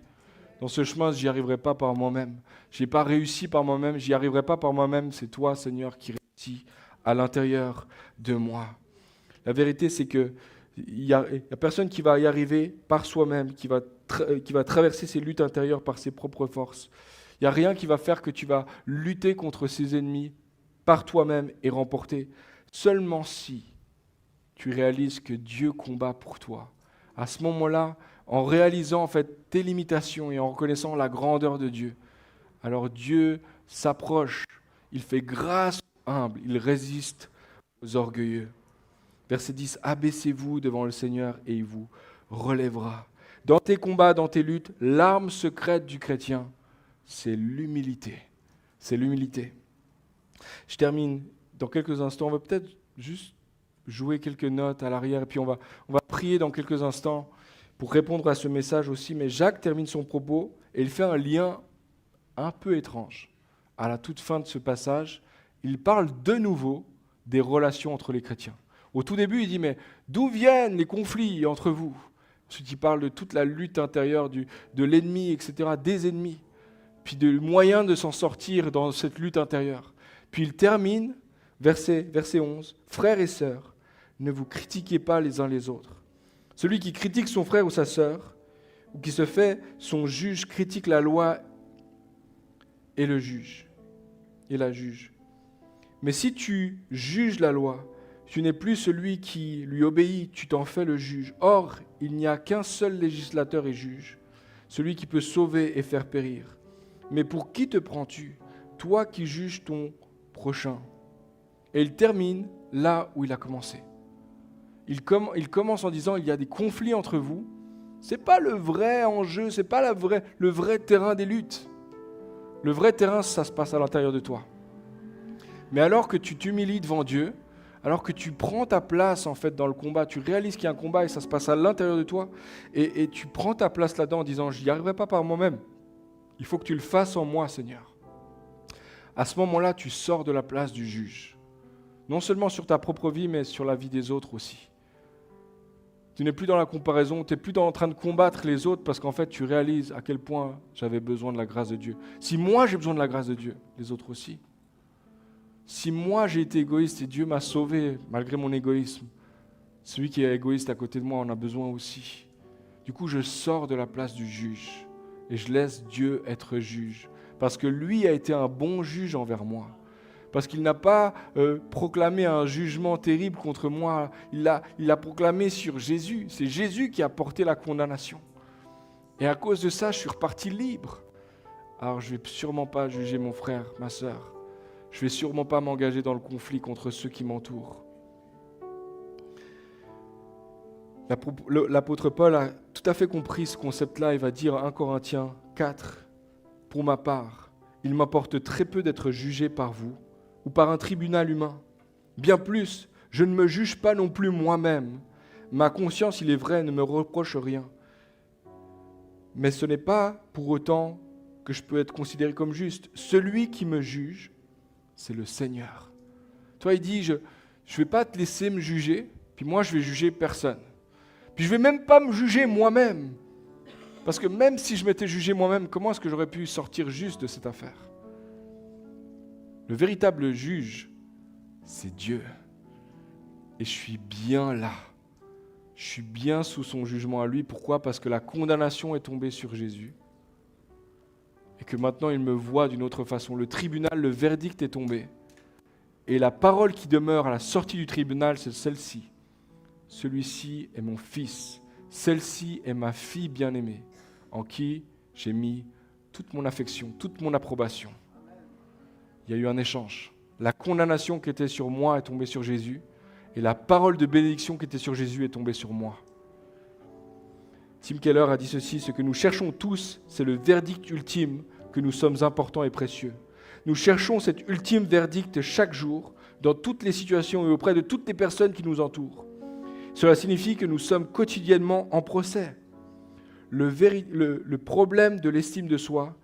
Dans ce chemin, je n'y arriverai pas par moi-même. Je n'ai pas réussi par moi-même, j'y arriverai pas par moi-même. C'est toi, Seigneur, qui réussis à l'intérieur de moi. La vérité, c'est qu'il n'y a personne qui va y arriver par soi-même, qui va traverser ses luttes intérieures par ses propres forces. Il n'y a rien qui va faire que tu vas lutter contre ses ennemis par toi-même et remporter. Seulement si tu réalises que Dieu combat pour toi. À ce moment-là, en réalisant en fait tes limitations et en reconnaissant la grandeur de Dieu, alors Dieu s'approche, il fait grâce aux humbles, il résiste aux orgueilleux. Verset 10, abaissez-vous devant le Seigneur et il vous relèvera. Dans tes combats, dans tes luttes, l'arme secrète du chrétien, c'est l'humilité. C'est l'humilité. Je termine dans quelques instants. On va peut-être juste jouer quelques notes à l'arrière et puis on va prier dans quelques instants pour répondre à ce message aussi. Mais Jacques termine son propos et il fait un lien un peu étrange. À la toute fin de ce passage, il parle de nouveau des relations entre les chrétiens. Au tout début, il dit, mais d'où viennent les conflits entre vous? Ensuite, il parle de toute la lutte intérieure de l'ennemi, etc., des ennemis, puis de moyens de s'en sortir dans cette lutte intérieure. Puis il termine, verset 11, « Frères et sœurs, ne vous critiquez pas les uns les autres. Celui qui critique son frère ou sa sœur, ou qui se fait son juge, critique la loi et le juge, et la juge. Mais si tu juges la loi, tu n'es plus celui qui lui obéit, tu t'en fais le juge. Or, il n'y a qu'un seul législateur et juge, celui qui peut sauver et faire périr. Mais pour qui te prends-tu, toi qui juges ton prochain ?» Et il termine là où il a commencé. Il commence en disant, il y a des conflits entre vous. Ce n'est pas le vrai enjeu, ce n'est pas le vrai terrain des luttes. Le vrai terrain, ça se passe à l'intérieur de toi. Mais alors que tu t'humilies devant Dieu, alors que tu prends ta place en fait dans le combat, tu réalises qu'il y a un combat et ça se passe à l'intérieur de toi, et tu prends ta place là-dedans en disant, je n'y arriverai pas par moi-même. Il faut que tu le fasses en moi, Seigneur. À ce moment-là, tu sors de la place du juge. Non seulement sur ta propre vie, mais sur la vie des autres aussi. Tu n'es plus dans la comparaison, tu n'es plus en train de combattre les autres parce qu'en fait, tu réalises à quel point j'avais besoin de la grâce de Dieu. Si moi, j'ai besoin de la grâce de Dieu, les autres aussi. Si moi, j'ai été égoïste et Dieu m'a sauvé malgré mon égoïsme, celui qui est égoïste à côté de moi en a besoin aussi. Du coup, je sors de la place du juge et je laisse Dieu être juge parce que lui a été un bon juge envers moi. Parce qu'il n'a pas proclamé un jugement terrible contre moi, il l'a proclamé sur Jésus. C'est Jésus qui a porté la condamnation. Et à cause de ça, je suis reparti libre. Alors je ne vais sûrement pas juger mon frère, ma sœur. Je ne vais sûrement pas m'engager dans le conflit contre ceux qui m'entourent. L'apôtre Paul a tout à fait compris ce concept-là. Il va dire à 1 Corinthiens 4, « Pour ma part, il m'importe très peu d'être jugé par vous, ou par un tribunal humain. Bien plus, je ne me juge pas non plus moi-même. Ma conscience, il est vrai, ne me reproche rien. Mais ce n'est pas pour autant que je peux être considéré comme juste. Celui qui me juge, c'est le Seigneur. » Toi, il dit, je ne vais pas te laisser me juger, puis moi, je vais juger personne. Puis je ne vais même pas me juger moi-même. Parce que même si je m'étais jugé moi-même, comment est-ce que j'aurais pu sortir juste de cette affaire ? Le véritable juge, c'est Dieu. Et je suis bien là. Je suis bien sous son jugement à lui. Pourquoi ? Parce que la condamnation est tombée sur Jésus. Et que maintenant il me voit d'une autre façon. Le tribunal, le verdict est tombé. Et la parole qui demeure à la sortie du tribunal, c'est celle-ci. Celui-ci est mon fils. Celle-ci est ma fille bien-aimée, en qui j'ai mis toute mon affection, toute mon approbation. Il y a eu un échange. La condamnation qui était sur moi est tombée sur Jésus et la parole de bénédiction qui était sur Jésus est tombée sur moi. Tim Keller a dit ceci, ce que nous cherchons tous, c'est le verdict ultime que nous sommes importants et précieux. Nous cherchons cet ultime verdict chaque jour, dans toutes les situations et auprès de toutes les personnes qui nous entourent. Cela signifie que nous sommes quotidiennement en procès. Le problème de l'estime de soi,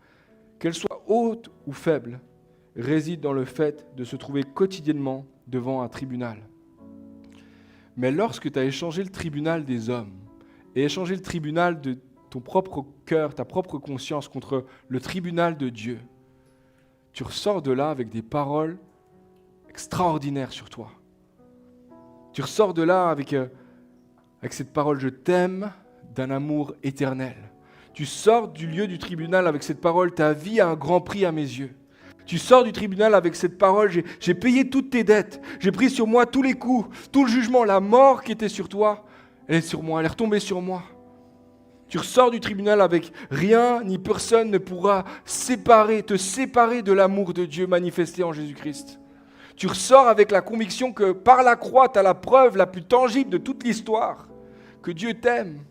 qu'elle soit haute ou faible, réside dans le fait de se trouver quotidiennement devant un tribunal. Mais lorsque tu as échangé le tribunal des hommes et échangé le tribunal de ton propre cœur, ta propre conscience contre le tribunal de Dieu, tu ressors de là avec des paroles extraordinaires sur toi. Tu ressors de là avec cette parole « je t'aime » d'un amour éternel. Tu sors du lieu du tribunal avec cette parole « ta vie a un grand prix à mes yeux ». Tu sors du tribunal avec cette parole « j'ai payé toutes tes dettes, j'ai pris sur moi tous les coups, tout le jugement, la mort qui était sur toi, elle est sur moi, elle est retombée sur moi ». Tu ressors du tribunal avec rien ni personne ne pourra te séparer de l'amour de Dieu manifesté en Jésus-Christ. Tu ressors avec la conviction que par la croix, tu as la preuve la plus tangible de toute l'histoire, que Dieu t'aime,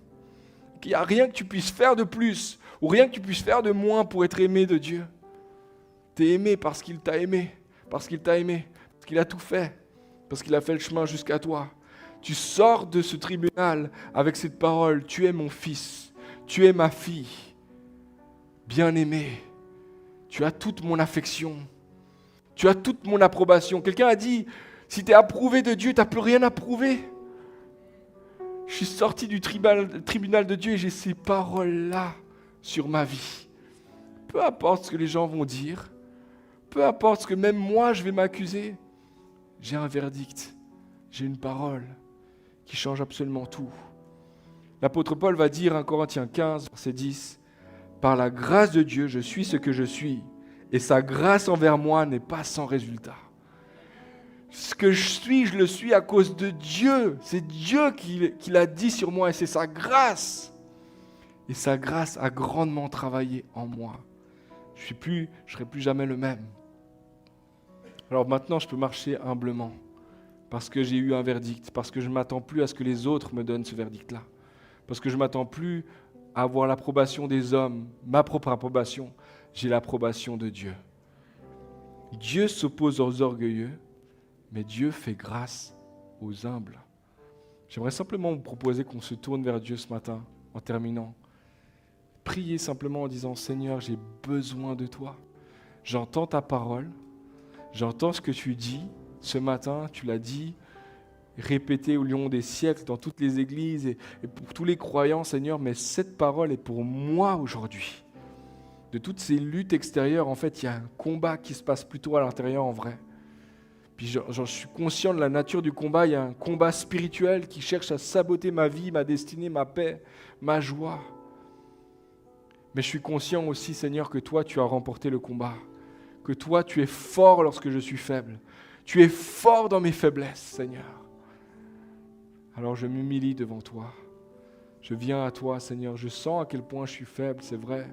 qu'il n'y a rien que tu puisses faire de plus ou rien que tu puisses faire de moins pour être aimé de Dieu. Tu es aimé parce qu'il t'a aimé, parce qu'il a tout fait, parce qu'il a fait le chemin jusqu'à toi. Tu sors de ce tribunal avec cette parole, tu es mon fils, tu es ma fille, bien-aimé, tu as toute mon affection, tu as toute mon approbation. Quelqu'un a dit, si tu es approuvé de Dieu, tu n'as plus rien à prouver. Je suis sorti du tribunal de Dieu et j'ai ces paroles-là sur ma vie. Peu importe ce que les gens vont dire, peu importe ce que même moi je vais m'accuser, j'ai un verdict, j'ai une parole qui change absolument tout. L'apôtre Paul va dire en Corinthiens 15, verset 10, « Par la grâce de Dieu, je suis ce que je suis, et sa grâce envers moi n'est pas sans résultat. » Ce que je suis, je le suis à cause de Dieu. C'est Dieu qui l'a dit sur moi et c'est sa grâce. Et sa grâce a grandement travaillé en moi. Je ne serai plus jamais le même. Alors maintenant, je peux marcher humblement parce que j'ai eu un verdict, parce que je ne m'attends plus à ce que les autres me donnent ce verdict-là, parce que je ne m'attends plus à avoir l'approbation des hommes, ma propre approbation. J'ai l'approbation de Dieu. Dieu s'oppose aux orgueilleux, mais Dieu fait grâce aux humbles. J'aimerais simplement vous proposer qu'on se tourne vers Dieu ce matin, en terminant. Priez simplement en disant « Seigneur, j'ai besoin de toi. J'entends ta parole, j'entends ce que tu dis. Ce matin, tu l'as dit, répété au long des siècles dans toutes les églises et pour tous les croyants, Seigneur, mais cette parole est pour moi aujourd'hui. De toutes ces luttes extérieures, en fait, il y a un combat qui se passe plutôt à l'intérieur en vrai. Puis je suis conscient de la nature du combat. Il y a un combat spirituel qui cherche à saboter ma vie, ma destinée, ma paix, ma joie. Mais je suis conscient aussi, Seigneur, que toi, tu as remporté le combat. Que toi, tu es fort lorsque je suis faible. Tu es fort dans mes faiblesses, Seigneur. Alors je m'humilie devant toi. Je viens à toi, Seigneur. Je sens à quel point je suis faible, c'est vrai.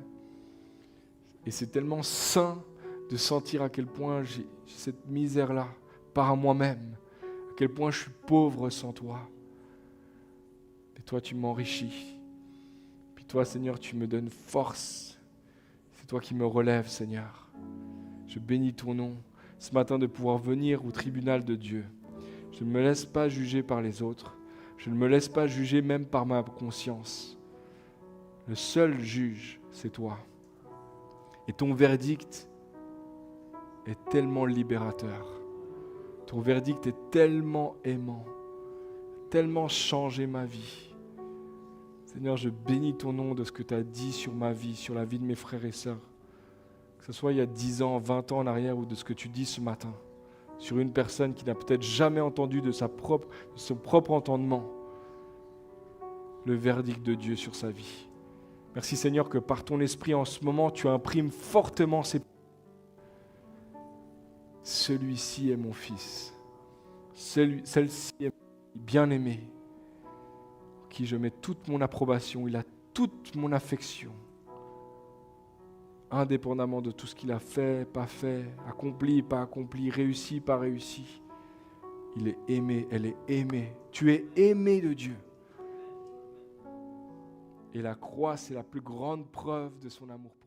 Et c'est tellement sain de sentir à quel point j'ai cette misère-là par moi-même, à quel point je suis pauvre sans toi. Et toi, tu m'enrichis. Puis toi, Seigneur, tu me donnes force. C'est toi qui me relèves, Seigneur. Je bénis ton nom ce matin de pouvoir venir au tribunal de Dieu. Je ne me laisse pas juger par les autres. Je ne me laisse pas juger même par ma conscience. Le seul juge, c'est toi. Et ton verdict est tellement libérateur. Ton verdict est tellement aimant, tellement changé ma vie. Seigneur, je bénis ton nom de ce que tu as dit sur ma vie, sur la vie de mes frères et sœurs. Que ce soit il y a 10 ans, 20 ans en arrière ou de ce que tu dis ce matin, sur une personne qui n'a peut-être jamais entendu de son propre entendement le verdict de Dieu sur sa vie. Merci Seigneur que par ton esprit en ce moment, tu imprimes fortement ces... Celui-ci est mon fils. Celle-ci est bien-aimée, en qui je mets toute mon approbation, il a toute mon affection. Indépendamment de tout ce qu'il a fait, pas fait, accompli, pas accompli, réussi, pas réussi. Il est aimé, elle est aimée. Tu es aimé de Dieu. Et la croix, c'est la plus grande preuve de son amour pour toi.